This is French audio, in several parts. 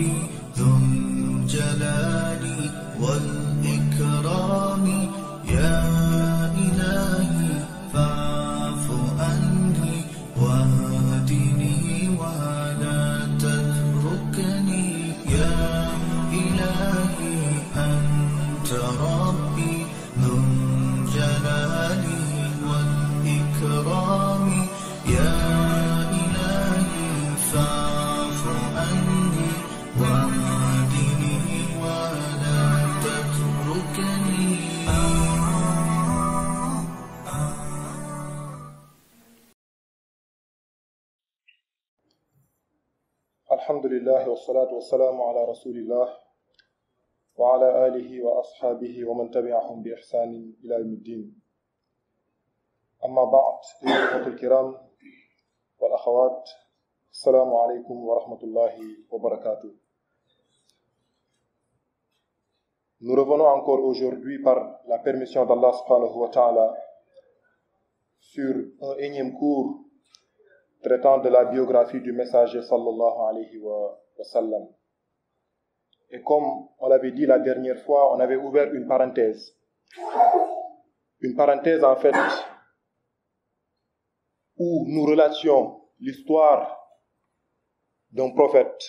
ربي ذو الجلال والإكرام يا إلهي فاعف عني واهدني ولا تتركني يا إلهي أنت ربي ذو الجلال والإكرام يا إلهي فاعف عني واهدني ولا تتركني. الحمد لله والصلاة والسلام على رسول الله وعلى آله وأصحابه ومن تبعهم بإحسان إلى يوم الدين. أما بعد أيها الكرام والأخوات السلام عليكم ورحمة الله وبركاته. Nous revenons encore aujourd'hui par la permission d'Allah subhanahu wa ta'ala sur un énième cours traitant de la biographie du messager sallallahu alayhi wa sallam. Et comme on l'avait dit la dernière fois, on avait ouvert une parenthèse. Une parenthèse en fait où nous relations l'histoire d'un prophète,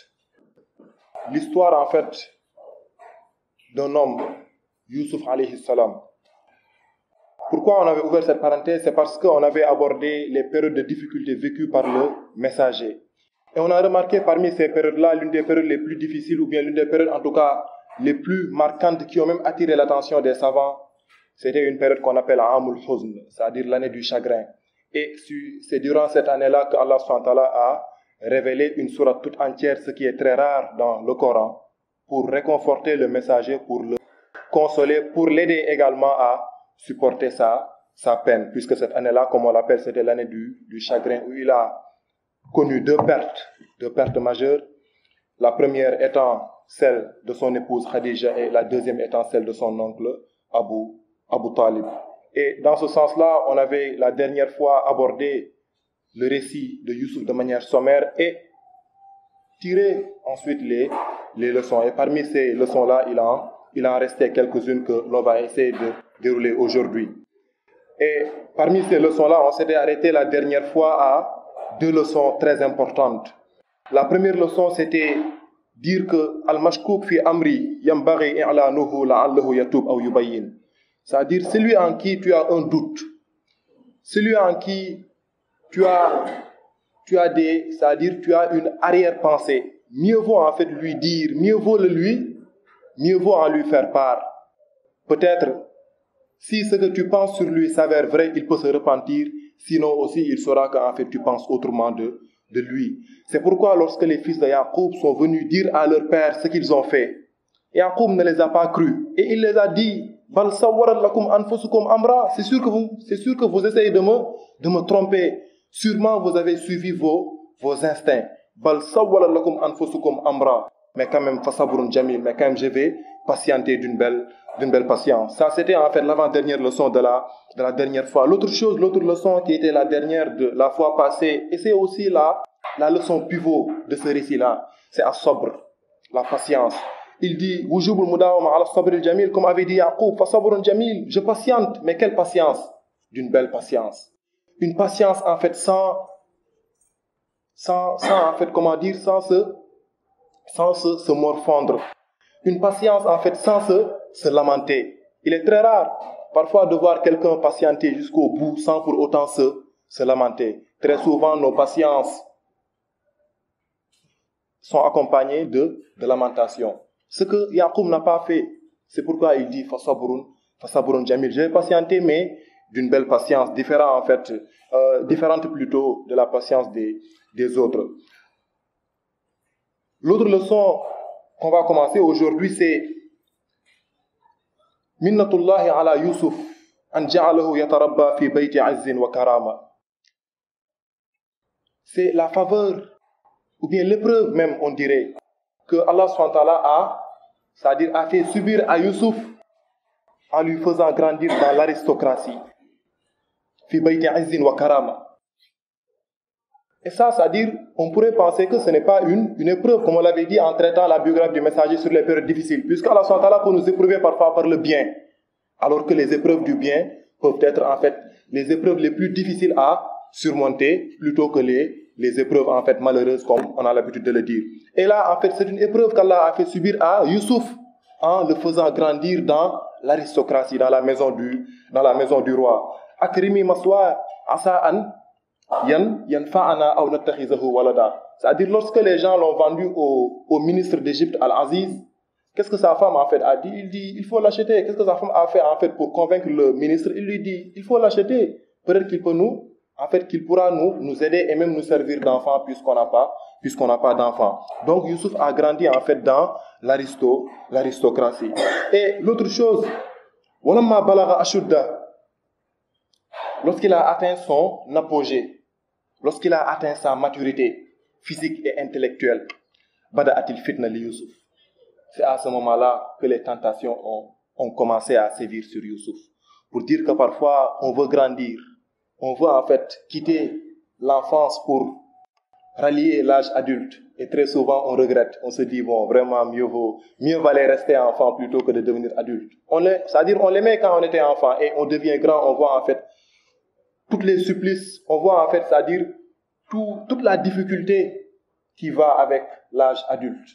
l'histoire en fait d'un homme, Yusuf alayhi salam. Pourquoi on avait ouvert cette parenthèse? C'est parce qu'on avait abordé les périodes de difficultés vécues par le messager. Et on a remarqué parmi ces périodes-là, l'une des périodes les plus difficiles, ou bien l'une des périodes en tout cas les plus marquantes qui ont même attiré l'attention des savants, c'était une période qu'on appelle Amul Huzn, c'est-à-dire l'année du chagrin. Et c'est durant cette année-là que Allah subhanahu wa ta'ala a révélé une sourate toute entière, ce qui est très rare dans le Coran, pour réconforter le messager, pour le consoler, pour l'aider également à supporter sa peine, puisque cette année-là, comme on l'appelle, c'était l'année du chagrin, où il a connu deux pertes majeures, la première étant celle de son épouse Khadija et la deuxième étant celle de son oncle Abu Talib. Et dans ce sens-là, on avait la dernière fois abordé le récit de Yusuf de manière sommaire et tiré ensuite les leçons. Et parmi ces leçons-là, il en restait quelques-unes que l'on va essayer de dérouler aujourd'hui. Et parmi ces leçons-là, on s'était arrêté la dernière fois à deux leçons très importantes. La première leçon, c'était dire que Al-Mashkouk fi amri yambaghi i'lanuhu la'allahu yatub aw yubayyin. C'est-à-dire celui en qui tu as un doute, celui en qui tu as c'est-à-dire tu as une arrière-pensée. Mieux vaut en fait lui dire, mieux vaut en lui faire part. Peut-être, si ce que tu penses sur lui s'avère vrai, il peut se repentir. Sinon aussi, il saura qu'en fait, tu penses autrement de lui. C'est pourquoi lorsque les fils de Yaqub sont venus dire à leur père ce qu'ils ont fait, Yaqub ne les a pas crus. Et il les a dit, Bal sawwarat lakum anfusukum amra. C'est sûr que vous essayez de me tromper. Sûrement, vous avez suivi vos instincts. Bal sawwarat lakum anfusukum amra. Mais quand même, fasabrun jamil. Mais quand même, je vais patienter d'une belle patience. Ça, c'était en fait l'avant-dernière leçon de la dernière fois. L'autre leçon qui était la dernière de la fois passée, et c'est aussi la leçon pivot de ce récit-là, c'est as-sabr, la patience. Il dit, wujubul mudawama ala sabr al-jamil, comme avait dit Yaqub, fasabrun jamil, je patiente, mais quelle patience? D'une belle patience. Une patience en fait sans en fait, comment dire, sans se morfondre. Une patience en fait sans se lamenter. Il est très rare parfois de voir quelqu'un patienter jusqu'au bout sans pour autant se lamenter. Très souvent nos patiences sont accompagnées de lamentation. Ce que Yaqub n'a pas fait, c'est pourquoi il dit fasabrun jamil. Je vais patienter mais d'une belle patience, différente plutôt de la patience des autres. L'autre leçon qu'on va commencer aujourd'hui, c'est Minnatullahi ala Yusuf an ja'alahu yatarabba fi bayti azzin wa karama. C'est la faveur, ou bien l'épreuve même, on dirait, que Allah SWT a fait subir à Yusuf en lui faisant grandir dans l'aristocratie. Fi bayti azzin wa karama. Et ça, c'est-à-dire, on pourrait penser que ce n'est pas une épreuve, comme on l'avait dit en traitant la biographie du messager sur les périodes difficiles, puisqu'Allah SWT peut nous éprouver parfois par le bien, alors que les épreuves du bien peuvent être en fait les épreuves les plus difficiles à surmonter, plutôt que les épreuves en fait malheureuses, comme on a l'habitude de le dire. Et là, en fait, c'est une épreuve qu'Allah a fait subir à Youssouf, en le faisant grandir dans l'aristocratie, dans la maison du roi. Akrimi maswa asa an yanfa'ana aw nattakhizahu walada. C'est-à-dire, lorsque les gens l'ont vendu au ministre d'Égypte, Al-Aziz, qu'est-ce que sa femme en fait a dit? Il dit, il faut l'acheter. Qu'est-ce que sa femme a fait en fait pour convaincre le ministre? Il lui dit, il faut l'acheter. Peut-être qu'il peut qu'il pourra nous aider et même nous servir d'enfants puisqu'on n'a pas d'enfants. Donc Youssouf a grandi en fait dans l'aristocratie. Et l'autre chose, walamma balagha ashudda, lorsqu'il a atteint son apogée, lorsqu'il a atteint sa maturité physique et intellectuelle, bada'atil fitna li Youssouf. C'est à ce moment-là que les tentations ont commencé à sévir sur Youssouf. Pour dire que parfois, on veut grandir. On veut en fait quitter l'enfance pour rallier l'âge adulte. Et très souvent, on regrette. On se dit, bon, vraiment, mieux valait rester enfant plutôt que de devenir adulte. C'est-à-dire, on l'aimait quand on était enfant et on devient grand. On voit en fait toutes les supplices. On voit en fait, c'est-à-dire toute la difficulté qui va avec l'âge adulte.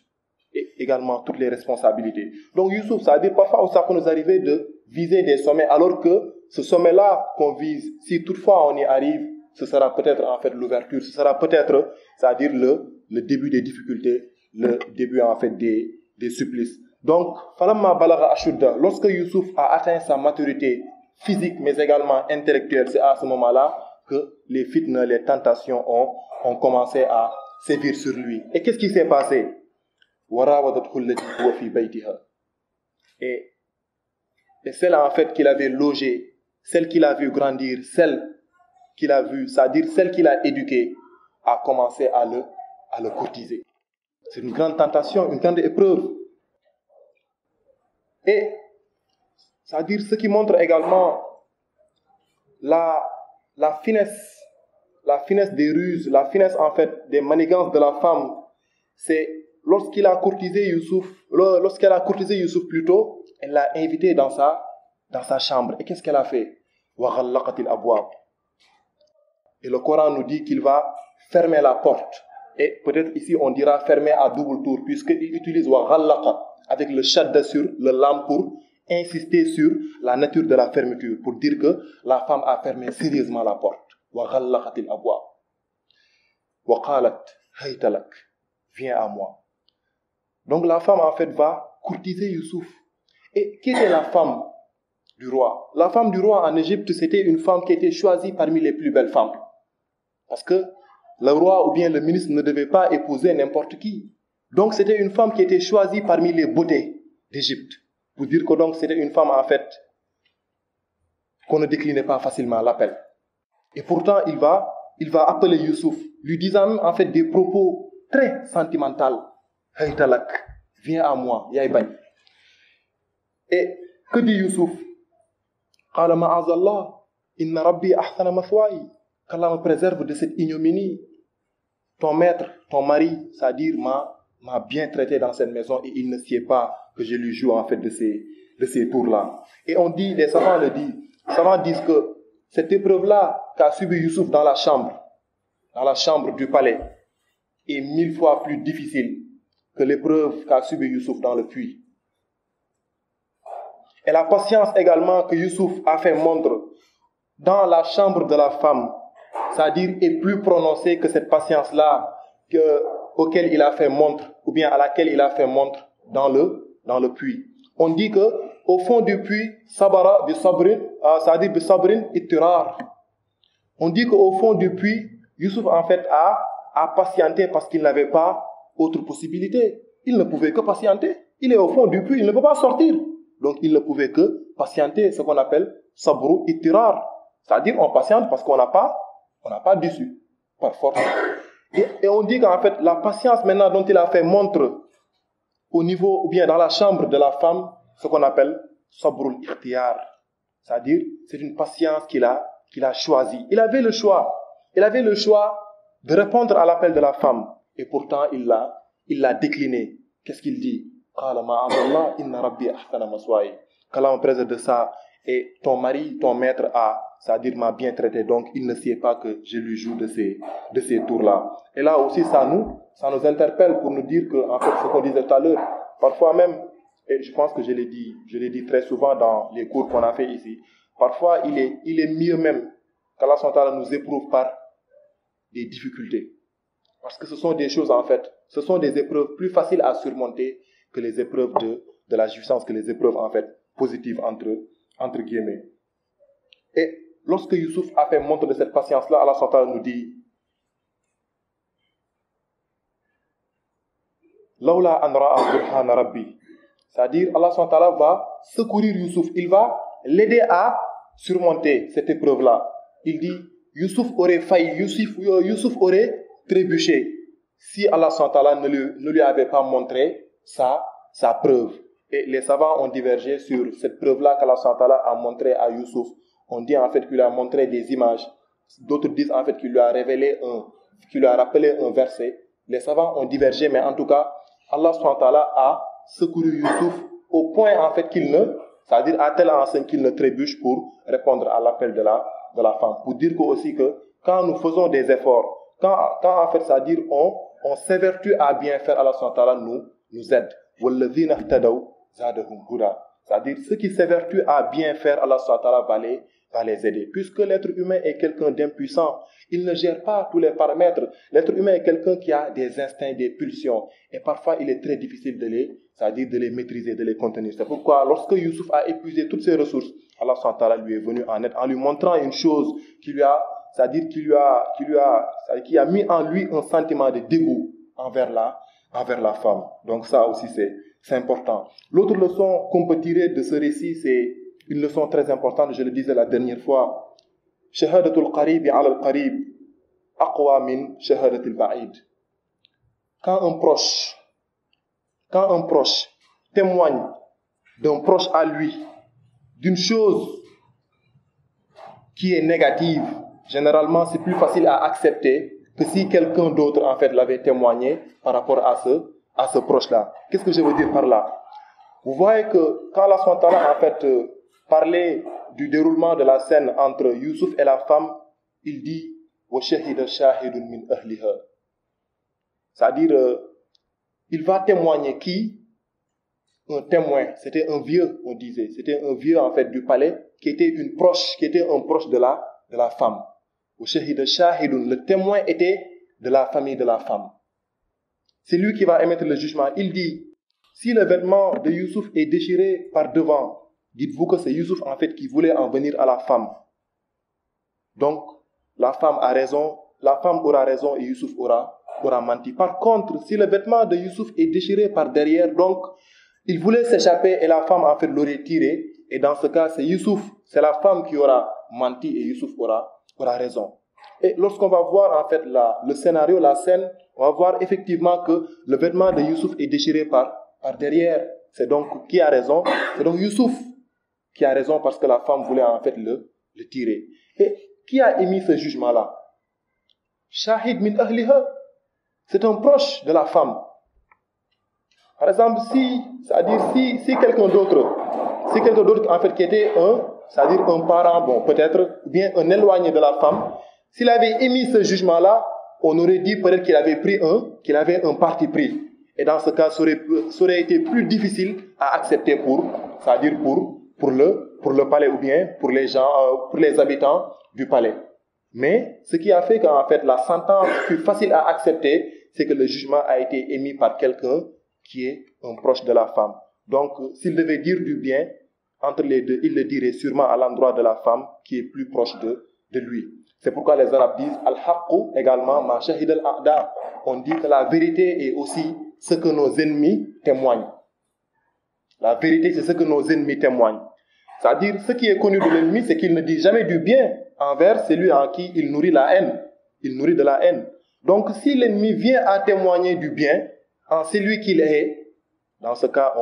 Et également toutes les responsabilités. Donc Youssouf, ça veut dire parfois ça peut nous arriver de viser des sommets, alors que ce sommet-là qu'on vise, si toutefois on y arrive, ce sera peut-être en fait l'ouverture, ce sera peut-être, c'est-à-dire le début des difficultés, le début en fait des supplices. Donc, falamma balagha ashudda, lorsque Youssouf a atteint sa maturité physique mais également intellectuelle, c'est à ce moment-là que les fitnes, les tentations ont commencé à sévir sur lui. Et qu'est-ce qui s'est passé? Et celle en fait qu'il avait logée, celle qu'il a vu grandir, celle qu'il a vue, c'est-à-dire celle qu'il a éduquée, a commencé à le courtiser. C'est une grande tentation, une grande épreuve. Et c'est-à-dire ce qui montre également la finesse des ruses, la finesse en fait des manigances de la femme, c'est lorsqu'elle a courtisé Youssouf plutôt, elle l'a invité dans sa chambre. Et qu'est-ce qu'elle a fait? Et le Coran nous dit qu'il va fermer la porte. Et peut-être ici on dira fermer à double tour, puisqu'il utilise avec le shadda sur le lam pour insister sur la nature de la fermeture, pour dire que la femme a fermé sérieusement la porte. Viens à moi. Donc la femme en fait va courtiser Youssouf. Et qui était la femme du roi? La femme du roi en Égypte, c'était une femme qui était choisie parmi les plus belles femmes. Parce que le roi ou bien le ministre ne devait pas épouser n'importe qui. Donc c'était une femme qui était choisie parmi les beautés d'Égypte. Pour dire que donc c'était une femme en fait qu'on ne déclinait pas facilement l'appel. Et pourtant il va appeler Youssouf, lui disant même en fait des propos très sentimentaux. Haytalak, viens à moi, Yaïbani. Et que dit Youssouf? Qala ma'azallah, inna rabbi ahsana mathwayi. Qu'Allah me préserve de cette ignominie. Ton maître, ton mari, c'est-à-dire m'a bien traité dans cette maison et il ne sait pas que je lui joue en fait de ces tours-là. Et on dit, les savants disent que cette épreuve-là qu'a subi Youssouf dans la chambre du palais, est 1000 fois plus difficile que l'épreuve qu'a subi Youssouf dans le puits. Et la patience également que Youssouf a fait montre dans la chambre de la femme, c'est-à-dire est plus prononcée que cette patience-là auquel il a fait montre, ou bien à laquelle il a fait montre dans le puits. On dit que au fond du puits, sabara bi sabrin, c'est-à-dire bi sabrin ittirar. On dit qu'au fond du puits, Youssouf en fait a patienté parce qu'il n'avait pas autre possibilité. Il ne pouvait que patienter. Il est au fond du puits, il ne peut pas sortir. Donc il ne pouvait que patienter, ce qu'on appelle sabru ittirar. C'est-à-dire on patiente parce qu'on n'a pas d'issue, par force. Et on dit qu'en fait, la patience maintenant dont il a fait montre au niveau, ou bien dans la chambre de la femme, ce qu'on appelle sabrul ikhtiyar. C'est-à-dire, c'est une patience qu'il a choisie. Il avait le choix. Il avait le choix de répondre à l'appel de la femme. Et pourtant, il l'a décliné. Qu'est-ce qu'il dit? qu'Allah me préserve de ça. Et ton mari, ton maître c'est-à-dire m'a bien traité, donc il ne sait pas que je lui joue de ces tours-là. Et là aussi, ça nous interpelle pour nous dire que, en fait, ce qu'on disait tout à l'heure, parfois même, et je pense que je l'ai dit très souvent dans les cours qu'on a fait ici, parfois il est mieux même qu'Allah SWT nous éprouve par des difficultés. Parce que ce sont des choses, en fait, ce sont des épreuves plus faciles à surmonter que les épreuves de la jouissance, que les épreuves, en fait, positives entre guillemets. Et lorsque Youssouf a fait montre de cette patience-là, Allah SWT nous dit Lawla an ra'a burhana rabbi. C'est-à-dire, Allah SWT va secourir Youssouf, il va l'aider à surmonter cette épreuve-là. Il dit, Youssouf aurait failli, Youssouf aurait trébuché si Allah SWT ne lui avait pas montré sa preuve. Et les savants ont divergé sur cette preuve-là qu'Allah SWT a montré à Youssouf. On dit en fait qu'il lui a montré des images. D'autres disent en fait qu'il lui a rappelé un verset. Les savants ont divergé, mais en tout cas, Allah SWT a secouru Youssouf au point en fait c'est-à-dire à telle enseigne qu'il ne trébuche pour répondre à l'appel de la femme. Pour dire aussi que quand nous faisons des efforts, quand en fait, c'est-à-dire on s'évertue à bien faire, Allah SWT nous aide. وَالَّذِينَ اهْتَدَوْا زَادَهُمْ هُدًى. C'est-à-dire ceux qui s'évertuent à bien faire, Allah SWT va les aider. Puisque l'être humain est quelqu'un d'impuissant, il ne gère pas tous les paramètres. L'être humain est quelqu'un qui a des instincts, des pulsions. Et parfois, il est très difficile de les maîtriser, de les contenir. C'est pourquoi, lorsque Youssouf a épuisé toutes ses ressources, Allah SWT lui est venu en aide en lui montrant une chose qui a mis en lui un sentiment de dégoût envers la femme. Donc ça aussi, c'est important. L'autre leçon qu'on peut tirer de ce récit, c'est une leçon très importante, je le disais la dernière fois. Shahadatul qarib ala al-qarib aqwa min shahadatul ba'id. Quand un proche témoigne d'un proche à lui d'une chose qui est négative, généralement c'est plus facile à accepter que si quelqu'un d'autre en fait l'avait témoigné par rapport à ce proche-là. Qu'est-ce que je veux dire par là? Vous voyez que quand Allah SWT en fait parlait du déroulement de la scène entre Youssouf et la femme, il dit wa shahida shahidun min ahliha. C'est-à-dire il va témoigner qui? Un témoin, c'était un vieux, on disait, c'était un vieux en fait du palais qui était un proche de la femme. Wa shahida shahidun, le témoin était de la famille de la femme. C'est lui qui va émettre le jugement. Il dit, si le vêtement de Youssouf est déchiré par devant, dites-vous que c'est Youssouf en fait qui voulait en venir à la femme. Donc, la femme a raison, la femme aura raison et Youssouf aura menti. Par contre, si le vêtement de Youssouf est déchiré par derrière, donc, il voulait s'échapper et la femme en fait l'aurait tiré. Et dans ce cas, c'est la femme qui aura menti et Youssouf aura raison. Et lorsqu'on va voir en fait le scénario, la scène, on va voir effectivement que le vêtement de Youssouf est déchiré par derrière. C'est donc qui a raison? C'est donc Youssouf qui a raison parce que la femme voulait en fait le tirer. Et qui a émis ce jugement-là? Shahid min ahliha. C'est un proche de la femme. Par exemple, si quelqu'un d'autre en fait qui était un parent, bon peut-être, ou bien un éloigné de la femme, s'il avait émis ce jugement-là, on aurait dit peut-être qu'il avait un parti pris. Et dans ce cas, ça aurait été plus difficile à accepter pour le palais ou bien pour les gens, pour les habitants du palais. Mais ce qui a fait qu'en fait la sentence fut facile à accepter, c'est que le jugement a été émis par quelqu'un qui est un proche de la femme. Donc, s'il devait dire du bien entre les deux, il le dirait sûrement à l'endroit de la femme qui est plus proche de lui. C'est pourquoi les Arabes disent al-haqqu également ma shahid al-a'da. On dit que la vérité est aussi ce que nos ennemis témoignent. La vérité, c'est ce que nos ennemis témoignent. C'est-à-dire, ce qui est connu de l'ennemi, c'est qu'il ne dit jamais du bien envers celui en qui il nourrit la haine. Il nourrit de la haine. Donc, si l'ennemi vient à témoigner du bien en celui qu'il est, dans ce cas,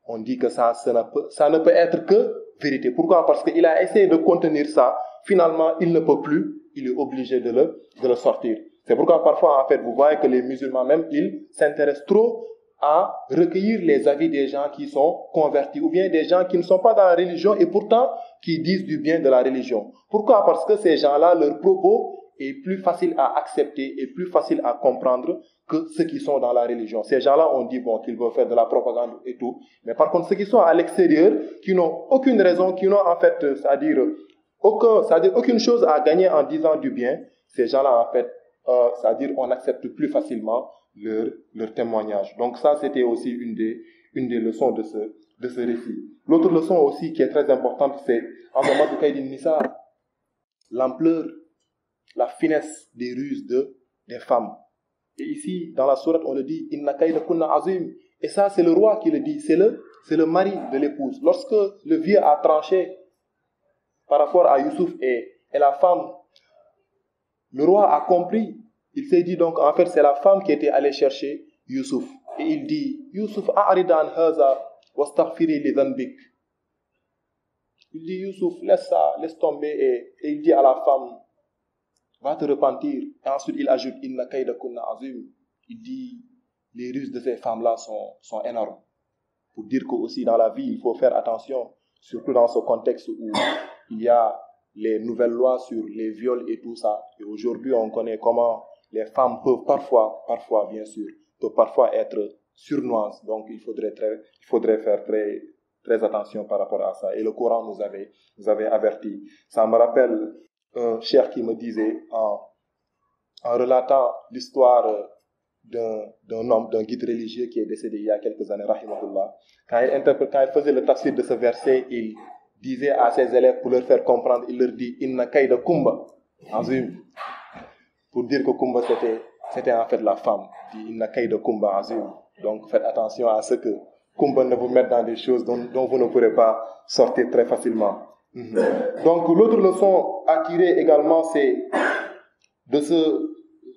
on dit que ça ne peut être que vérité. Pourquoi? Parce qu'il a essayé de contenir ça. Finalement, il ne peut plus. Il est obligé de le sortir. C'est pourquoi parfois, en fait, vous voyez que les musulmans même, ils s'intéressent trop à recueillir les avis des gens qui sont convertis ou bien des gens qui ne sont pas dans la religion et pourtant qui disent du bien de la religion. Pourquoi? Parce que ces gens-là, leur propos est plus facile à accepter et plus facile à comprendre que ceux qui sont dans la religion. Ces gens-là, on dit bon, qu'ils veulent faire de la propagande et tout. Mais par contre, ceux qui sont à l'extérieur, qui n'ont aucune raison, qui n'ont en fait, c'est-à-dire aucune chose à gagner en disant du bien, ces gens-là, en fait, c'est-à-dire on accepte plus facilement leur témoignage. Donc ça, c'était aussi une des leçons de ce récit. L'autre leçon aussi qui est très importante, c'est en moment de Kaïdin Nissa, l'ampleur, la finesse des ruses des femmes. Et ici, dans la sourate, on le dit, Inna kayda kunna azim. Et ça, c'est le roi qui le dit, c'est le mari de l'épouse. Lorsque le vieux a tranché par rapport à Youssouf et la femme, le roi a compris. Il s'est dit donc, en fait, c'est la femme qui était allée chercher Youssouf. Et il dit, Youssouf, a'ridan haza, wastaghfiri li dhanbik. Il dit, Youssouf, laisse ça, laisse tomber. Et il dit à la femme, va te repentir. Et ensuite, il ajoute, Inna kayda kunna azim. Il dit, les ruses de ces femmes-là sont énormes. Pour dire que aussi dans la vie, il faut faire attention, surtout dans ce contexte où il y a les nouvelles lois sur les viols et tout ça. Et aujourd'hui, on connaît comment les femmes peuvent parfois, bien sûr, être sournoises. Donc, il faudrait faire très, très attention par rapport à ça. Et le Coran nous avait averti. Ça me rappelle un cheikh qui me disait, en relatant l'histoire d'un homme, d'un guide religieux qui est décédé il y a quelques années, rahimahullah, quand il faisait le tafsir de ce verset, il disait à ses élèves, pour leur faire comprendre, il leur dit, Inna kayda kumba azim. Pour dire que kumba c'était en fait la femme. Il dit, Inna kayda kumba azim. Donc faites attention à ce que kumba ne vous mette dans des choses dont vous ne pourrez pas sortir très facilement. Donc l'autre leçon à tirer également, c'est de ce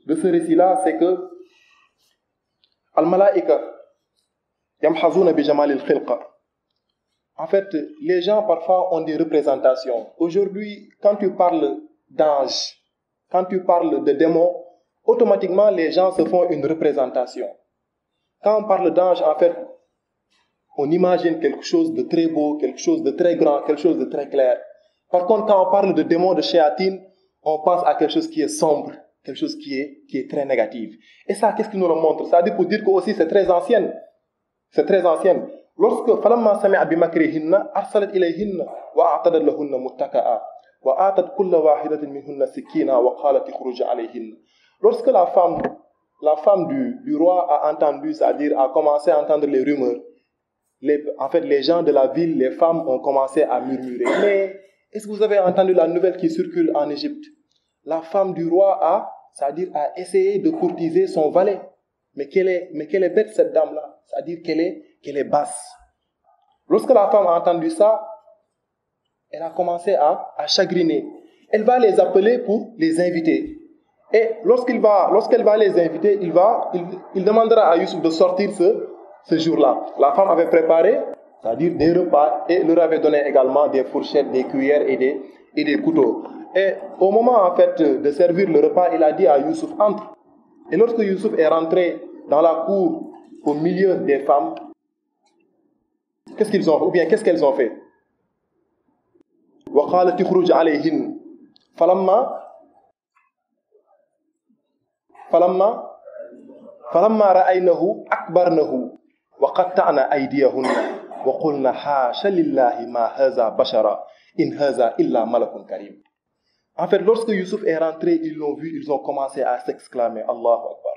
récit-là, c'est que Al-Malaika yamhazuna bi jamal al-khilqa. En fait, les gens parfois ont des représentations. Aujourd'hui, quand tu parles d'ange, quand tu parles de démon, automatiquement les gens se font une représentation. Quand on parle d'ange, en fait, on imagine quelque chose de très beau, quelque chose de très grand, quelque chose de très clair. Par contre, quand on parle de démon, de shayatin, on pense à quelque chose qui est sombre, quelque chose qui est très négatif. Et ça, qu'est-ce qui nous le montre? Ça veut dire que aussi c'est très ancienne. C'est très ancienne. Lorsque falamma sami'a bi makrihinna arsalat ilayhinna wa a'tadat lahunna muttaka'a wa atat kull wahidatin minhunna sikina wa qalat ikhruj alayhinna. Lorsque la femme du roi a entendu, c'est-à-dire a commencé à entendre les rumeurs, en fait les gens de la ville, les femmes ont commencé à murmurer. Mais est-ce que vous avez entendu la nouvelle qui circule en Égypte? La femme du roi a essayé de courtiser son valet. Mais qu'elle est bête cette dame-là. C'est-à-dire qu'elle est basse. Lorsque la femme a entendu ça, elle a commencé à chagriner. Elle va les appeler pour les inviter. Et lorsqu'elle va les inviter, il demandera à Youssouf de sortir ce jour-là. La femme avait préparé, c'est-à-dire des repas, et leur avait donné également des fourchettes, des cuillères et des couteaux. Et au moment en fait de servir le repas, il a dit à Youssouf, entre. Et lorsque Youssouf est rentré dans la cour au milieu des femmes, qu'est-ce qu'elles ont fait? وَقَالَتِ اخْرُجْ عَلَيْهِنَّ فَلَمَّا رَأَيْنَهُ أَكْبَرْنَهُ وَقَطَّعْنَ أَيْدِيَهُنَّ وَقُلْنَ حَاشَ لِلَّهِ مَا هَذَا بَشَرًا إِنْ هَذَا إِلَّا مَلَكٌ كَرِيمٌ. En fait, lorsque Youssouf est rentré, ils l'ont vu, ils ont commencé à s'exclamer, Allahu Akbar.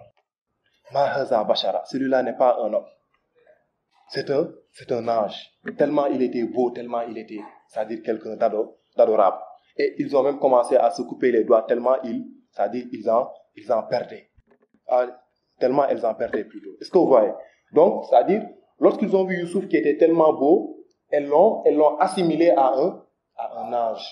Ma haza bashara, celui-là n'est pas un homme. C'est un ange. Tellement il était beau, tellement il était, c'est-à-dire quelqu'un d'adorable. Et ils ont même commencé à se couper les doigts, tellement ils en perdaient. Tellement elles en perdaient plutôt. Est-ce que vous voyez? Donc, c'est-à-dire, lorsqu'ils ont vu Youssouf qui était tellement beau, elles l'ont assimilé à un ange.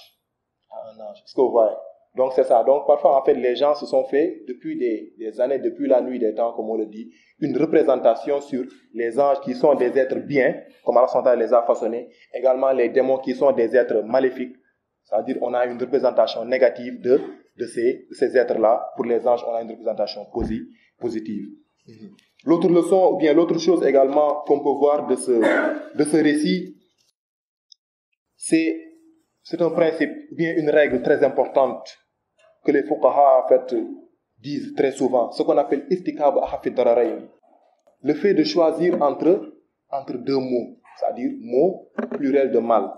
Est-ce que vous voyez? Donc c'est ça. Donc parfois en fait les gens se sont fait depuis des années, depuis la nuit des temps comme on le dit, une représentation sur les anges qui sont des êtres bien, comme Allah les a façonnés, également les démons qui sont des êtres maléfiques. C'est-à-dire on a une représentation négative de de ces êtres-là. Pour les anges, on a une représentation positive. L'autre leçon, ou bien l'autre chose également qu'on peut voir de ce récit, c'est un principe, ou bien une règle très importante que les fuqaha en fait disent très souvent, ce qu'on appelle irtikab akhafid dararayn. Le fait de choisir entre deux mots, c'est-à-dire mot pluriel de mal.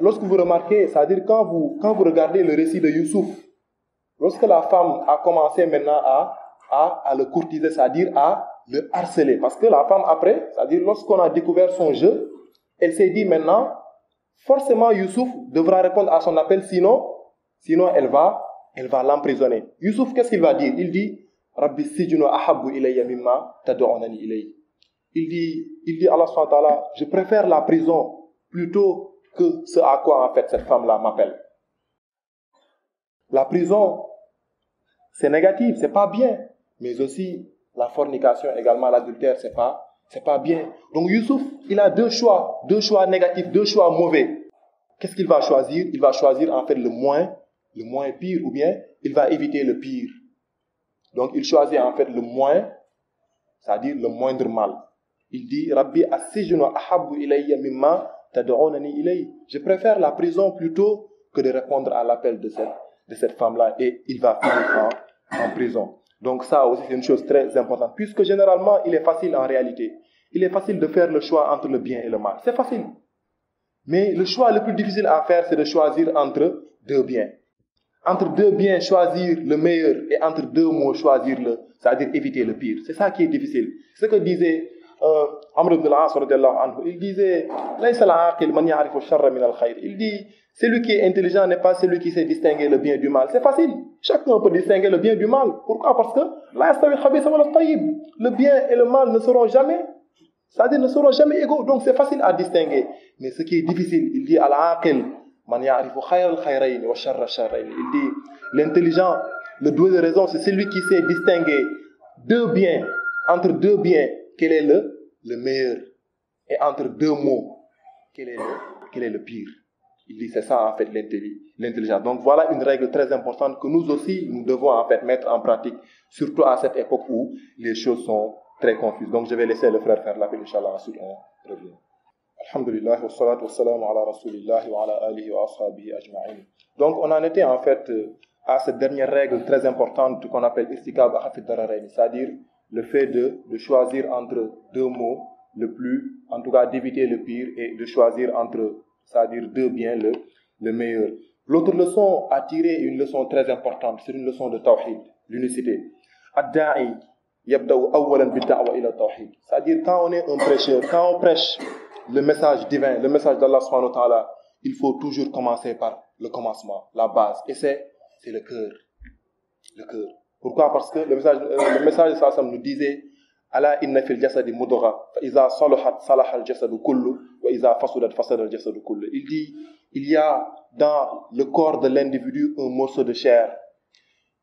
Lorsque vous remarquez, c'est-à-dire quand vous regardez le récit de Youssouf, lorsque la femme a commencé maintenant à le courtiser, c'est-à-dire à le harceler, parce que la femme après, c'est-à-dire lorsqu'on a découvert son jeu, elle s'est dit maintenant, forcément Youssouf devra répondre à son appel, sinon elle va l'emprisonner. Youssouf, qu'est-ce qu'il va dire? Il dit, Rabbi sijnu ahabbu ilayya mimma tad'unani ilayhi. Il dit Allah subhanahu wa ta'ala, je préfère la prison plutôt que ce à quoi en fait cette femme-là m'appelle. La prison, c'est négatif, c'est pas bien, mais aussi la fornication également, l'adultère, c'est pas bien. Donc Youssouf, il a deux choix négatifs, deux choix mauvais. Qu'est-ce qu'il va choisir? Il va choisir en fait le moins pire, ou bien il va éviter le pire. Donc il choisit en fait le moins, c'est-à-dire le moindre mal. Il dit, Rabbi as-sijnu ahabbu ilayya mimma tad'unani ilayhi. Je préfère la prison plutôt que de répondre à l'appel de cette femme-là, et il va finir en prison. Donc ça aussi c'est une chose très importante, puisque généralement il est facile en réalité. Il est facile de faire le choix entre le bien et le mal. C'est facile. Mais le choix le plus difficile à faire, c'est de choisir entre deux biens. Entre deux biens, choisir le meilleur, et entre deux mots, choisir c'est-à-dire éviter le pire. C'est ça qui est difficile. Ce que disait Amr ibn al-As, il disait, il dit, celui qui est intelligent n'est pas celui qui sait distinguer le bien du mal. C'est facile. Chacun peut distinguer le bien du mal. Pourquoi? Parce que le bien et le mal ne seront jamais, c'est-à-dire ne seront jamais égaux. Donc c'est facile à distinguer. Mais ce qui est difficile, il dit, al-aqil man ya'rifu khayr al-khayrayn wa sharr al-sharrayn. Il dit, l'intelligent, le doué de raison, c'est celui qui sait distinguer entre deux biens, quel est le meilleur, et entre deux mots, quel est le pire. Il dit, c'est ça en fait l'intelligence. Donc voilà une règle très importante que nous aussi, nous devons en fait mettre en pratique, surtout à cette époque où les choses sont très confuses. Donc je vais laisser le frère faire l'appel, Inch'Allah, ensuite on revient. Alhamdulillah, wa salatu wa salam ala rasulillah wa ala alihi wa ashabihi ajma'in. Donc on en était en fait à cette dernière règle très importante qu'on appelle irtikab akhafid dararayn, c'est-à-dire le fait de choisir entre deux mots, en tout cas d'éviter le pire, et de choisir entre, c'est-à-dire deux biens, le meilleur. L'autre leçon à tirer, une leçon très importante, c'est une leçon de tawhid, l'unicité. Ad-da'i yabda'u awwalan bid-da'wa ila tawhid. C'est-à-dire quand on est un prêcheur, quand on prêche le message divin, le message d'Allah subhanahu wa ta'ala, il faut toujours commencer par le commencement, la base, et c'est le cœur. Le cœur. Pourquoi? Parce que le message de Sassam nous disait, Ala inna fil jasadi mudgha, fa iza salahat salaha al jasadu kullu, wa iza fasudat fasada al jasadu kullu. Il dit, il y a dans le corps de l'individu un morceau de chair.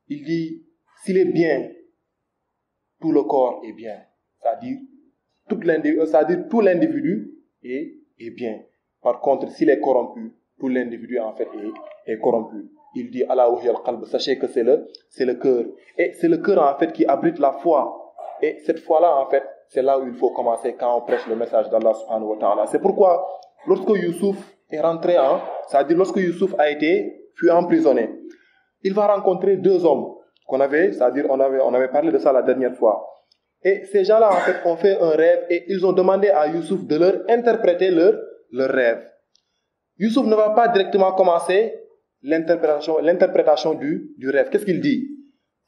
Il dit, s'il est bien, tout le corps est bien. C'est-à-dire, tout l'individu est bien. Par contre, s'il est corrompu, tout l'individu en fait est corrompu. Il dit, Allah wa al qalb, sachez que c'est le cœur. Et c'est le cœur en fait qui abrite la foi. Et cette foi-là en fait, c'est là où il faut commencer quand on prêche le message d'Allah subhanahu wa ta'ala. C'est pourquoi, lorsque Youssouf est rentré c'est-à-dire lorsque Youssouf fut emprisonné, il va rencontrer deux hommes c'est-à-dire on avait parlé de ça la dernière fois. Et ces gens-là en fait ont fait un rêve et ils ont demandé à Youssouf de leur interpréter leur rêve. Youssouf ne va pas directement commencer l'interprétation du rêve. Qu'est-ce qu'il dit?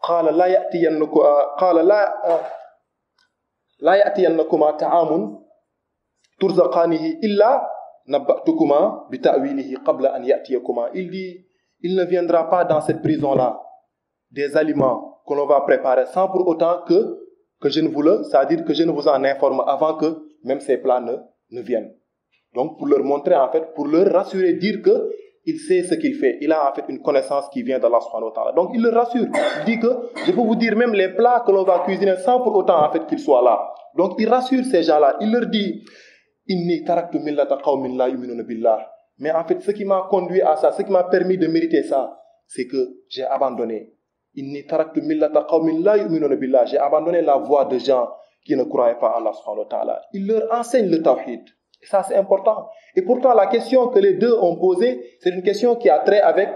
قال لا يأتينكما طعام ترزقانه إلا نبأتكما بتأويله قبل أن يأتيكما. Il dit, il ne viendra pas dans cette prison-là des aliments que l'on va préparer sans pour autant que je ne c'est-à-dire que je ne vous en informe avant que même ces plats ne viennent. Donc pour leur montrer en fait, pour leur rassurer, dire que il sait ce qu'il fait. Il a en fait une connaissance qui vient d'Allah subhanahu wa ta'ala. Donc il le rassure. Il dit que je peux vous dire même les plats que l'on va cuisiner sans pour autant en fait qu'ils soient là. Donc il rassure ces gens-là. Il leur dit, Inni taraktu millata qawmin la yu'minuna billah. Mais en fait, ce qui m'a conduit à ça, ce qui m'a permis de mériter ça, c'est que j'ai abandonné. Inni taraktu millata qawmin la yu'minuna billah. J'ai abandonné la voie de gens qui ne croyaient pas à Allah subhanahu wa ta'ala. Il leur enseigne le tawhid. Et ça, c'est important. Et pourtant, la question que les deux ont posée, c'est une question qui a trait avec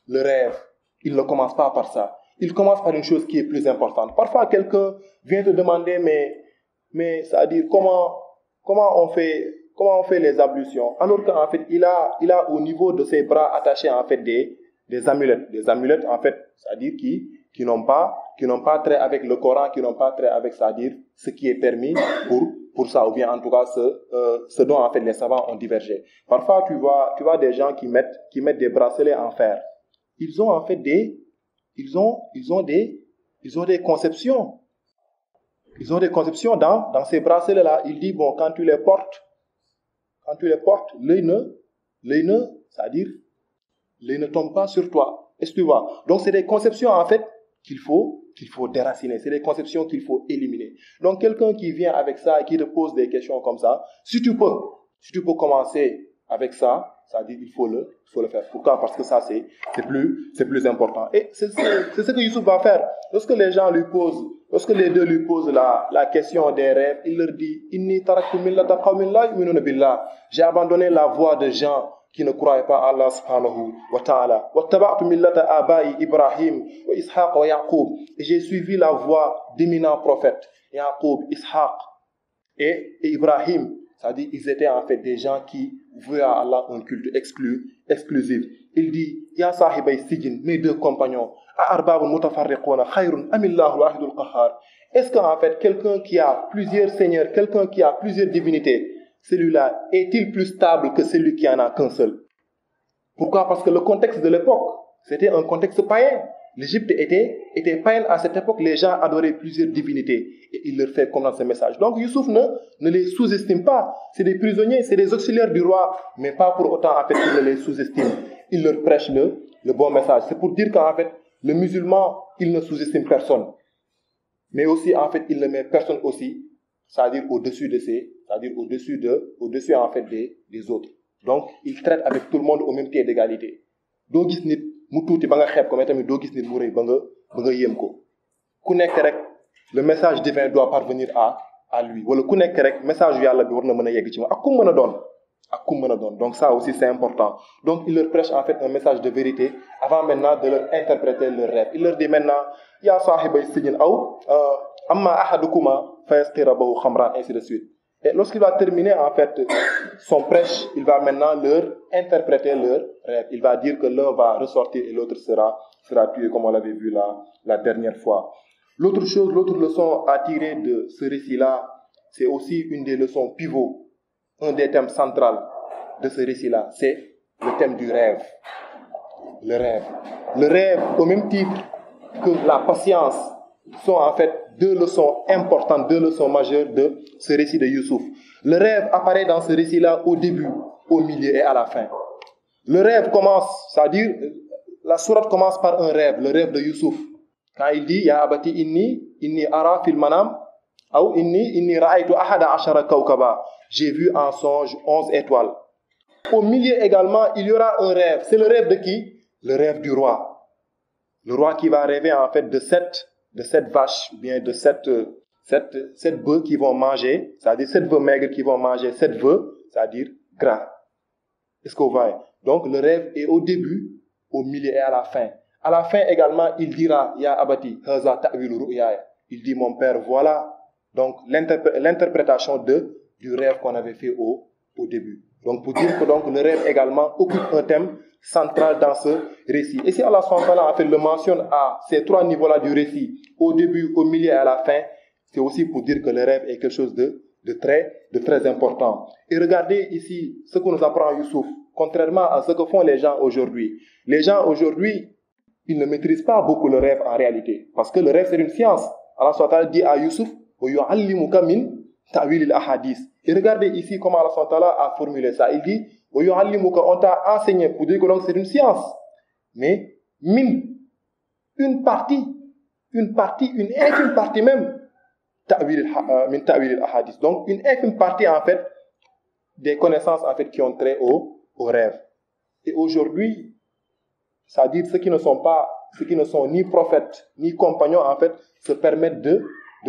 le rêve. Il ne commence pas par ça. Il commence par une chose qui est plus importante. Parfois, quelqu'un vient te demander, mais c'est-à-dire, comment on fait les ablutions? Alors qu'en fait, il a au niveau de ses bras attachés, en fait, des amulettes. Des amulettes, en fait, c'est-à-dire qui n'ont pas trait avec le Coran, qui n'ont pas trait avec, c'est-à-dire, ce qui est permis pour ça, ou bien en tout cas ce dont en fait les savants ont divergé. Parfois, tu vois des gens qui mettent des bracelets en fer. Ils ont en fait des conceptions. Ils ont des conceptions dans ces bracelets-là. Il dit, bon, quand tu les portes, l'œil ne tombe pas sur toi. Est-ce que tu vois? Donc, c'est des conceptions, en fait, qu'il faut déraciner. C'est des conceptions qu'il faut éliminer. Donc, quelqu'un qui vient avec ça et qui te pose des questions comme ça, si tu peux commencer avec ça, ça dit il faut le faire. Pourquoi? Parce que ça, c'est plus important. Et c'est ce que Youssouf va faire. Lorsque les deux lui posent la question des rêves, il leur dit, Inni taraktu millata qawmin la yu'minuna billah. J'ai abandonné la voie de gens qui ne croyaient pas à Allah subhanahu wa ta'ala. Wattaba'tu millata abai Ibrahim wa Ishaq wa Yaqub. Et j'ai suivi la voie d'éminents prophètes, Yaqub, Ishaq et Ibrahim. C'est-à-dire, ils étaient en fait des gens qui vouaient à Allah un culte exclusif. Il dit, Ya sahibay sijin, mes deux compagnons, A'arbabun mutafarriquna khayrun amillahu wahidul qahhar. Est-ce qu'en fait, quelqu'un qui a plusieurs seigneurs, quelqu'un qui a plusieurs divinités, celui-là est-il plus stable que celui qui en a qu'un seul? Pourquoi? Parce que le contexte de l'époque, c'était un contexte païen. L'Égypte était païenne à cette époque. Les gens adoraient plusieurs divinités. Et il leur fait comprendre ce message. Donc Youssouf ne les sous-estime pas. C'est des prisonniers, c'est des auxiliaires du roi. Mais pas pour autant, en fait, qu'il ne les sous-estime. Il leur prêche le bon message. C'est pour dire qu'en fait, le musulman, il ne sous-estime personne. Mais aussi, en fait, il ne met personne aussi, c'est-à-dire au-dessus en fait des autres. Donc, il traite avec tout le monde au même pied d'égalité. doo gis nit mu tuuti ba nga xeeb ko mais tamit doo gis nit mu rëy ba nga yéem ko ku nekk rek le message divin doit parvenir à lui wala ku nekk rek message yàlla bi war na mën a yegg ci moom ak ku mën a doon donc ça aussi c'est important. Donc il leur prêche en fait un message de vérité avant maintenant de leur interpréter leur rêve. Il leur dit maintenant ya sahibay sijin aw amma ahadukuma fayasqirabahu khamran, ainsi de suite. Et lorsqu'il va terminer en fait son prêche, il va maintenant leur interpréter leur rêve. Il va dire que l'un va ressortir et l'autre sera tué, comme on l'avait vu la dernière fois. L'autre leçon à tirer de ce récit-là, c'est aussi une des leçons pivots, un des thèmes centraux de ce récit-là, c'est le thème du rêve. Le rêve, au même titre que la patience, sont en fait deux leçons importantes, deux leçons majeures de ce récit de Youssouf. Le rêve apparaît dans ce récit-là au début, au milieu et à la fin. Le rêve commence, c'est-à-dire, la sourate commence par un rêve, le rêve de Youssouf. Quand il dit, Ya abati inni ara fil manam, ou inni ra'aytu ahada ashara kawkaba. J'ai vu en songe 11 étoiles. Au milieu également, il y aura un rêve. C'est le rêve de qui? Le rêve du roi. Le roi qui va rêver en fait de sept vaches, ou bien de sept bœufs qui vont manger, c'est-à-dire 7 bœufs maigres qui vont manger 7 bœufs, c'est-à-dire gras. Est-ce qu'on voit? Donc le rêve est au début, au milieu et à la fin. À la fin également, il dira, Ya abati, haza ta'wilu ru'yaya. Il dit, mon père, voilà donc l'interprétation du rêve qu'on avait fait au début. Donc pour dire que donc, le rêve également occupe un thème central dans ce récit. Et si Allah en fait le mentionne à ces 3 niveaux-là du récit, au début, au milieu et à la fin, c'est aussi pour dire que le rêve est quelque chose de très important. Et regardez ici ce que nous apprend Youssouf, contrairement à ce que font les gens aujourd'hui. Les gens aujourd'hui, ils ne maîtrisent pas beaucoup le rêve en réalité, parce que le rêve c'est une science. Allah SWT dit à Youssouf, وَيُعَلِّمُكَ مِنْ تَعْوِيلِ الْأَحَادِيثِ. Et regardez ici comment Allah SWT a formulé ça. Il dit, on t'a enseigné, pour dire que donc c'est une science. Mais, une infime partie même, min ta'wil al-ahadith. Donc, une infime partie, en fait, des connaissances, en fait, qui ont trait au rêve. Et aujourd'hui, c'est-à-dire ceux qui ne sont ni prophètes, ni compagnons, en fait, se permettent de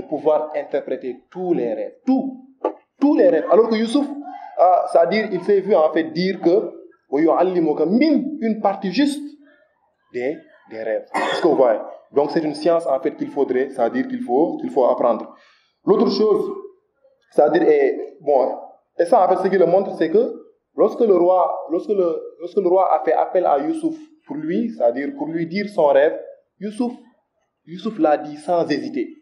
pouvoir interpréter tous les rêves. Tous les rêves. Alors que Youssouf, c'est-à-dire, il s'est vu, en fait, dire que, même une partie juste des rêves. Est-ce que vous voyez? Donc, c'est une science, en fait, qu'il faudrait, c'est-à-dire qu'il faut apprendre. L'autre chose, c'est-à-dire, et ça, en fait, ce qui le montre, c'est que lorsque le roi a fait appel à Youssouf pour lui, c'est-à-dire pour lui dire son rêve, Youssouf l'a dit sans hésiter.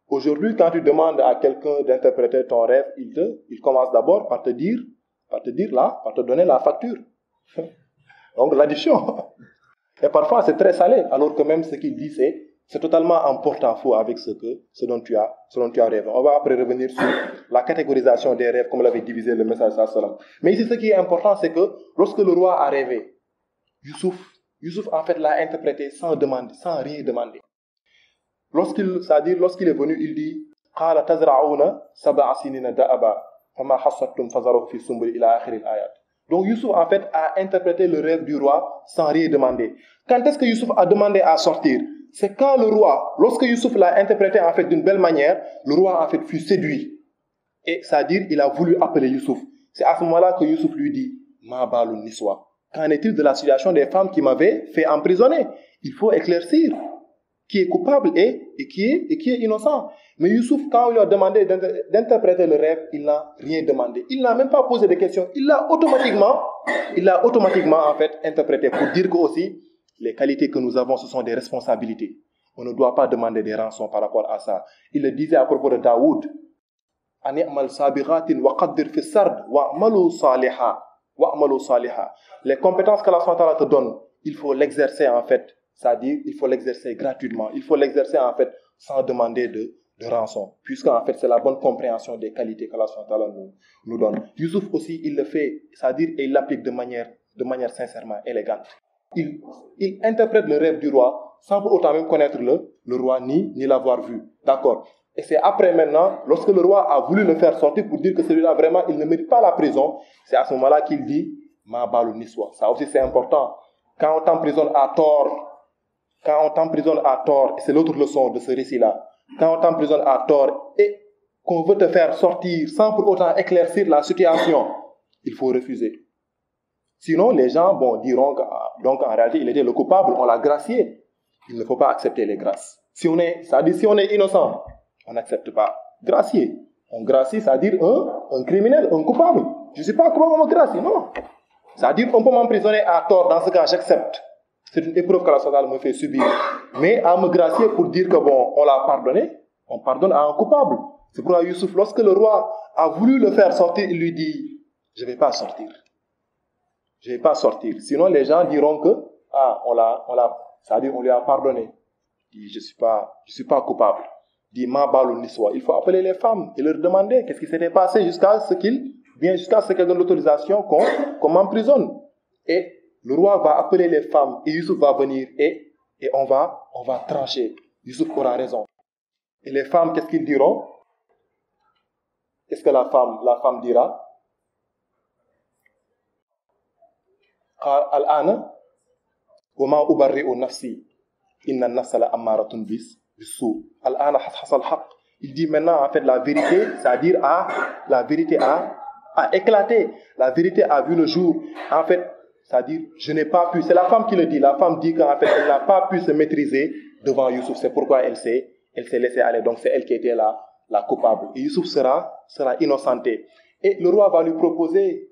Aujourd'hui, quand tu demandes à quelqu'un d'interpréter ton rêve, il commence d'abord par te donner la facture. Donc, l'addition. Et parfois, c'est très salé, alors que même ce qu'il dit, c'est totalement en porte-à-faux avec ce dont tu as rêvé. On va après revenir sur la catégorisation des rêves, comme l'avait divisé le message sallam. Mais ici, ce qui est important, c'est que lorsque le roi a rêvé, Youssouf en fait l'a interprété sans rien demander. Lorsqu'il est venu, il dit قال تزرعون سبع سنين دأبا فما حصدتم فذروه في السنبل إلى آخر الآيات. Donc Youssouf en fait a interprété le rêve du roi sans rien demander. Quand est-ce que Youssouf a demandé à sortir? C'est quand le roi, lorsque Youssouf l'a interprété en fait d'une belle manière, le roi en fait fut séduit. Et c'est-à-dire il a voulu appeler Youssouf. C'est à ce moment-là que Youssouf lui dit Ma balou niswa. Qu'en est-il de la situation des femmes qui m'avaient fait emprisonner? Il faut éclaircir qui est coupable et qui est innocent. Mais Youssouf, quand on lui a demandé d'interpréter le rêve, il n'a rien demandé. Il n'a même pas posé de questions. Il l'a automatiquement en fait interprété pour dire que aussi les qualités que nous avons, ce sont des responsabilités. On ne doit pas demander des rançons par rapport à ça. Il le disait à propos de Daoud. Les compétences qu'Allah te donne, il faut l'exercer en fait. C'est-à-dire, il faut l'exercer gratuitement. Il faut l'exercer en fait sans demander de rançon. Puisqu'en fait, c'est la bonne compréhension des qualités qu'Allah nous donne. Youssouf aussi, il le fait, c'est-à-dire, il l'applique de manière sincèrement élégante. Il interprète le rêve du roi sans pour autant même connaître le roi ni l'avoir vu. D'accord? Et c'est après maintenant, lorsque le roi a voulu le faire sortir pour dire que celui-là vraiment, il ne mérite pas la prison, c'est à ce moment-là qu'il dit Ma balou niswa. Ça aussi c'est important. Quand on t'emprisonne à tort, et c'est l'autre leçon de ce récit-là, quand on t'emprisonne à tort et qu'on veut te faire sortir sans pour autant éclaircir la situation, il faut refuser. Sinon, les gens diront donc en réalité, il était le coupable, on l'a gracié. Il ne faut pas accepter les grâces. Si on est innocent, on n'accepte pas. Gracier. On gracie, c'est-à-dire un criminel, un coupable. Je ne sais pas comment on me gracie, non. C'est-à-dire on peut m'emprisonner à tort, dans ce cas, j'accepte. C'est une épreuve qu'Allah me fait subir. Mais à me gracier pour dire que on l'a pardonné, on pardonne à un coupable. C'est pourquoi Youssouf, lorsque le roi a voulu le faire sortir, il lui dit, je ne vais pas sortir. Je ne vais pas sortir. Sinon, les gens diront que, c'est-à-dire on lui a pardonné. Il dit, je suis pas coupable. Il dit, ma balou niswa. Il faut appeler les femmes et leur demander qu'est-ce qui s'était passé jusqu'à ce qu'elles donnent l'autorisation qu'on m'emprisonne. Et le roi va appeler les femmes et Youssouf va venir et on va trancher. Youssouf aura raison. Et les femmes, qu'est-ce qu'ils diront? Qu'est-ce que la femme dira? Al-ana wa ma ubarri'u nafsi inna an-nafsa la ammaratun bis-su. Al-ana hasal haqq. Il dit maintenant en fait la vérité, c'est-à-dire la vérité a éclaté. La vérité a vu le jour. En fait, c'est-à-dire, je n'ai pas pu, c'est la femme qui le dit. La femme dit qu'en fait, elle n'a pas pu se maîtriser devant Youssouf. C'est pourquoi elle s'est laissée aller. Donc, c'est elle qui était la coupable. Et Youssouf sera innocenté. Et le roi va lui proposer,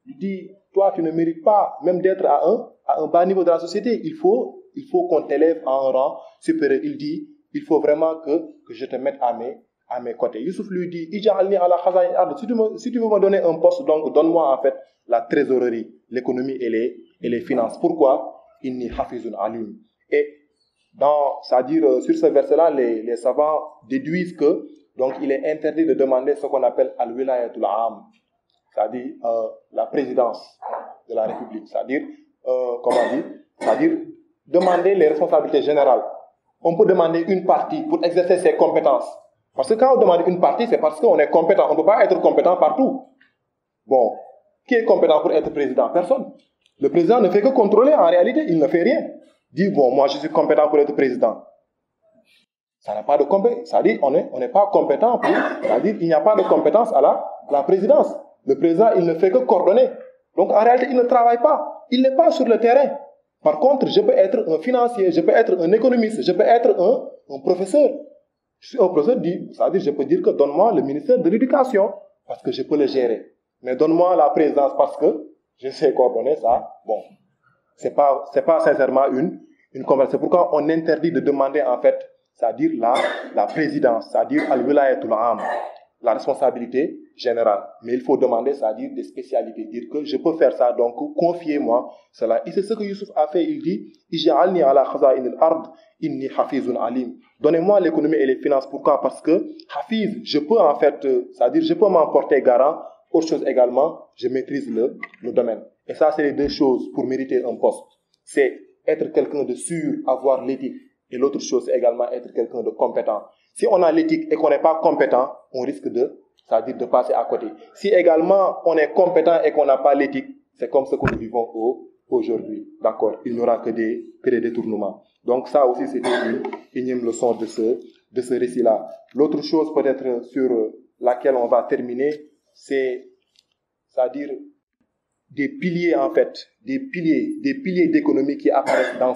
il dit, toi, tu ne mérites pas même d'être à un bas niveau de la société. Il faut qu'on t'élève à un rang supérieur. Il dit, il faut vraiment que je te mette à mes côtés. Youssouf lui dit, Ija'alni ala khaza'in ard. Si tu veux me donner un poste, donc donne-moi en fait la trésorerie, l'économie et les finances. Pourquoi? Inni hafizun alim. Et c'est-à-dire sur ce verset-là, les savants déduisent que donc il est interdit de demander ce qu'on appelle al-wilayatul am, c'est-à-dire la présidence de la République, c'est-à-dire c'est-à-dire demander les responsabilités générales. On peut demander une partie pour exercer ses compétences. Parce que quand on demande une partie, c'est parce qu'on est compétent. On ne peut pas être compétent partout. Bon, qui est compétent pour être président? Personne. Le président ne fait que contrôler, en réalité, il ne fait rien. Dit, bon, moi je suis compétent pour être président. Ça n'a pas de compétence. C'est-à-dire, on n'est pas compétent pour... C'est-à-dire, il n'y a pas de compétence à la présidence. Le président, il ne fait que coordonner. Donc, en réalité, il ne travaille pas. Il n'est pas sur le terrain. Par contre, je peux être un financier, je peux être un économiste, je peux être un professeur. Je suis un professeur, c'est-à-dire, je peux dire que donne-moi le ministère de l'Éducation, parce que je peux le gérer. Mais donne-moi la présidence parce que je sais coordonner ça. Bon, c'est pas sincèrement une compétence. C'est pourquoi on interdit de demander, en fait, c'est-à-dire la présidence, c'est-à-dire al-wilayatul am, la responsabilité générale. Mais il faut demander, c'est-à-dire des spécialités, dire que je peux faire ça, donc confiez-moi cela. Et c'est ce que Youssouf a fait, il dit « Ij'alni ala khaza'in al-ard, inni hafizun alim ». Donnez-moi l'économie et les finances. Pourquoi? Parce que hafiz, je peux en fait, c'est-à-dire je peux m'en porter garant. Autre chose également, je maîtrise le domaine. Et ça, c'est les deux choses pour mériter un poste. C'est être quelqu'un de sûr, avoir l'éthique. Et l'autre chose, c'est également être quelqu'un de compétent. Si on a l'éthique et qu'on n'est pas compétent, on risque c'est-à-dire de passer à côté. Si également on est compétent et qu'on n'a pas l'éthique, c'est comme ce que nous vivons aujourd'hui. D'accord? Il n'y aura que des détournements. Donc ça aussi, c'était une énième leçon de ce récit-là. L'autre chose peut-être sur laquelle on va terminer, c'est-à-dire des piliers en fait, des piliers d'économie qui apparaissent dans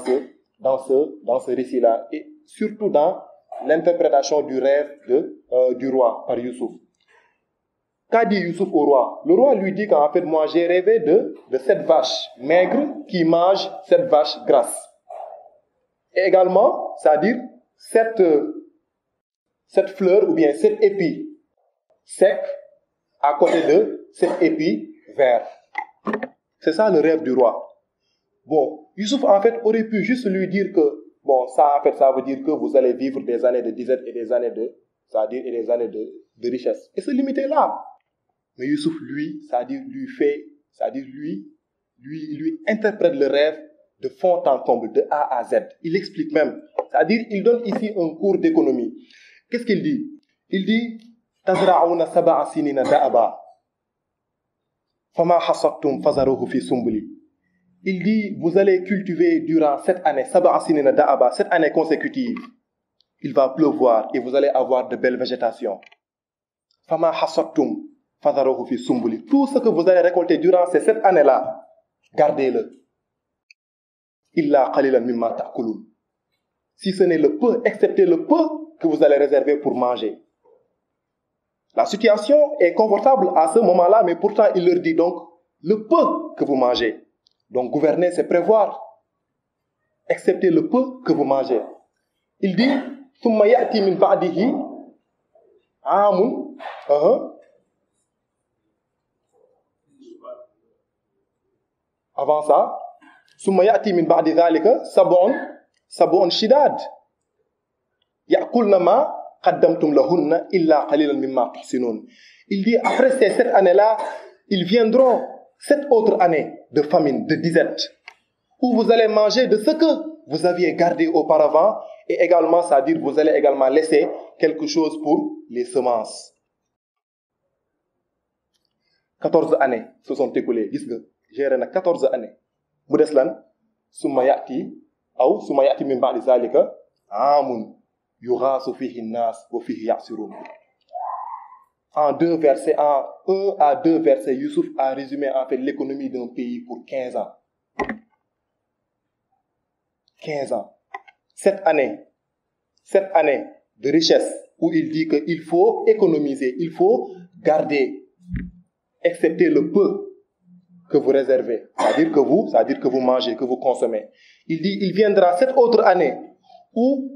ce récit-là, et surtout dans l'interprétation du rêve du roi par Youssouf. Qu'a dit Youssouf au roi? Le roi lui dit qu'en fait, moi j'ai rêvé de cette vache maigre qui mange cette vache grasse. Et également, c'est-à-dire cette fleur ou bien cet épi sec à côté de cet épi vert. C'est ça le rêve du roi. Bon, Youssouf en fait aurait pu juste lui dire que, bon, ça en fait ça veut dire que vous allez vivre des années de disette et des années de richesse. Et se limiter là. Mais Youssouf, lui, c'est-à-dire lui interprète le rêve de fond en comble, de A à Z. Il explique même. C'est-à-dire, il donne ici un cours d'économie. Qu'est-ce qu'il dit? Il dit, تَزْرَعُونَ سَبْعَ سِنِينَ دَأَبًا فَمَا حَصَدتُّمْ فَذَرُوهُ فِي سُنبُلِهِ. Il dit, vous allez cultiver durant 7 années, سَبْعَ سِنِينَ دَأَبًا, 7 années consécutives. Il va pleuvoir et vous allez avoir de belles végétations. فَمَا حَصَدتُّمْ فَذَرُوهُ فِي سُنبُلِهِ. Tout ce que vous allez récolter durant ces 7 années-là, gardez-le. Illa qalilan mimma ta'kulun. Si ce n'est le peu, excepté le peu que vous allez réserver pour manger. La situation est confortable à ce moment-là, mais pourtant il leur dit donc le peu que vous mangez. Donc gouverner, c'est prévoir, excepté le peu que vous mangez. Il dit ثم يأتي من بعده عام. Avant ça, ثم يأتي من بعد ذلك سبع شداد يأكلن ما قدمتم لهن إلا قليلا مما تحسنون. Il dit après ces 7 années-là, ils viendront 7 autres années de famine, de disette, où vous allez manger de ce que vous aviez gardé auparavant, et également, c'est-à-dire vous allez également laisser quelque chose pour les semences. 14 années se sont écoulées, gis nga, géré na 14 années. mu des lan summa ya'ti min ba'di zalika aamun yughasu fihi an-nas wa fihi ya'sirun. En 1 à 2 versets, Youssouf a résumé en fait l'économie d'un pays pour 15 ans. 15 ans. 7 années de richesse où il dit qu'il faut économiser, il faut garder, excepté le peu que vous réservez, c'est-à-dire que vous mangez, que vous consommez. Il dit, il viendra 7 autres années où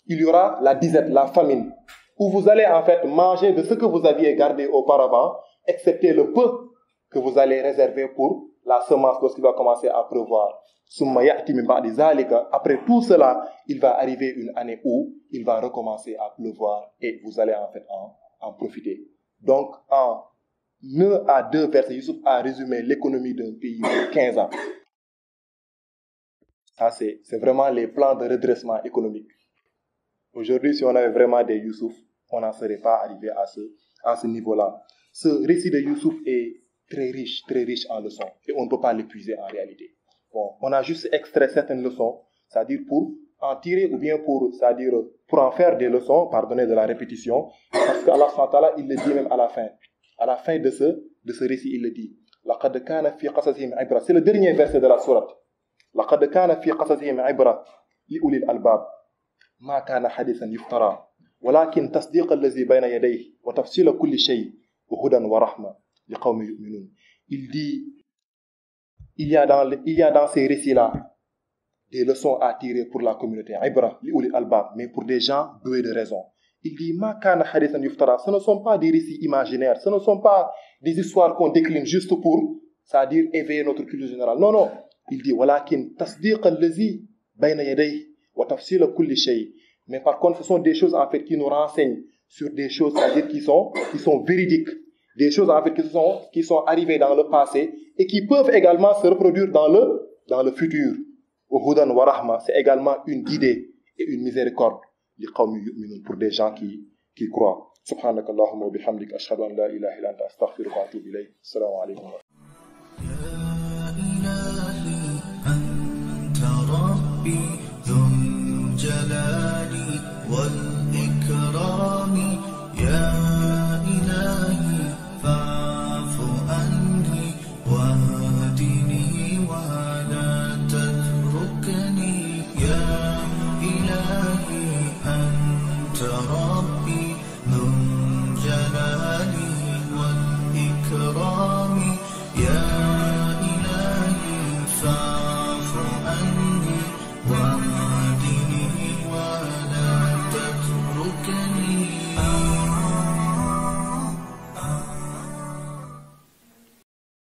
il y aura la disette, la famine, où vous allez en fait manger de ce que vous aviez gardé auparavant, excepté le peu que vous allez réserver pour la semence lorsqu'il va commencer à pleuvoir. Après tout cela, il va arriver une année où il va recommencer à pleuvoir et vous allez en fait en profiter. Donc, en 1 à 2 versets, Youssouf a résumé l'économie d'un pays de 15 ans. Ça, c'est vraiment les plans de redressement économique. Aujourd'hui, si on avait vraiment des Youssouf, on n'en serait pas arrivé à ce niveau-là. Ce récit de Youssouf est très riche en leçons. Et on ne peut pas l'épuiser en réalité. Bon, on a juste extrait certaines leçons, c'est-à-dire pour en tirer ou bien c'est-à-dire pour en faire des leçons, pardonnez de la répétition, parce qu'Allah subhanahu wa ta'ala, il le dit même à la fin de ce récit, il le dit. لَقَدْ كَانَ فِي قَصَصِهِمْ عِبْرَةٌ. C'est le dernier verset de la sourate. لَقَدْ كَانَ فِي قَصَصِهِمْ عِبْرَةٌ لِأُولِي الْأَلْبَابِ مَا كَانَ حَدِيثًا يُفْتَرَى وَلَكِنْ تَصْدِيقَ الَّذِي بَيْنَ يَدَيْهِ وَتَفْصِيلَ كُلِّ شَيْءٍ وَهُدًى وَرَحْمَةً لِقَوْمٍ يُؤْمِنُونَ. Il dit, il y a dans ces récits-là des leçons à tirer pour la communauté. Ibra, li'uli albab, mais pour des gens doués de raison. Il dit, ma kana hadithan yuftara. Ce ne sont pas des récits imaginaires, ce ne sont pas des histoires qu'on décline juste pour, c'est-à-dire éveiller notre culture générale. Non, non. Il dit, walakin tasdiq allazi bayna yadayhi wa tafsil kulli shay. Mais par contre, ce sont des choses en fait qui nous renseignent sur des choses, c'est-à-dire qui sont véridiques. Des choses en fait qui sont arrivées dans le passé et qui peuvent également se reproduire dans le futur. Hudan wa rahma, c'est également une guidée et une miséricorde pour des gens qui croient. Subhanaka Allahumma wa bihamdik ashhadu an la ilaha illa anta astaghfiruka wa atubu ilayk. Assalamu alaykum. ترى